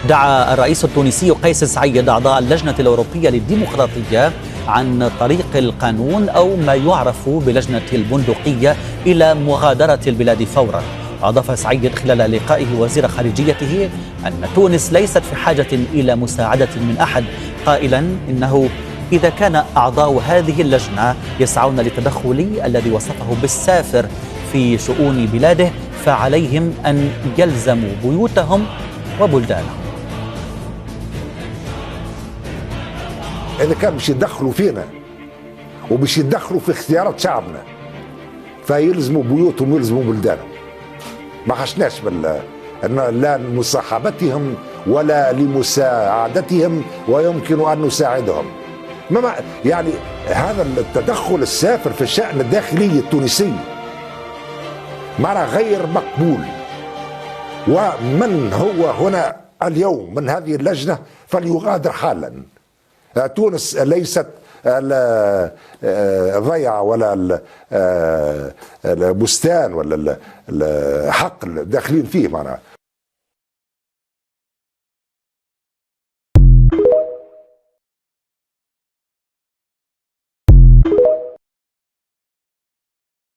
دعا الرئيس التونسي قيس سعيد أعضاء اللجنة الأوروبية للديمقراطية عن طريق القانون أو ما يعرف بلجنة البندقية إلى مغادرة البلاد فورا. أضاف سعيد خلال لقائه وزير خارجيته أن تونس ليست في حاجة إلى مساعدة من أحد، قائلا إنه إذا كان أعضاء هذه اللجنة يسعون للتدخل الذي وصفه بالسافر في شؤون بلاده فعليهم أن يلزموا بيوتهم وبلدانهم. إذا كان مش يدخلوا فينا ومش يدخلوا في اختيارات شعبنا فيلزموا بيوتهم ويلزموا بلدانهم. ما حشناش لا لمصاحبتهم ولا لمساعدتهم، ويمكن أن نساعدهم. يعني هذا التدخل السافر في الشأن الداخلي التونسي مرة غير مقبول. ومن هو هنا اليوم من هذه اللجنة فليغادر حالا. تونس ليست ضيعة ولا البستان ولا الحقل داخلين فيه معنا.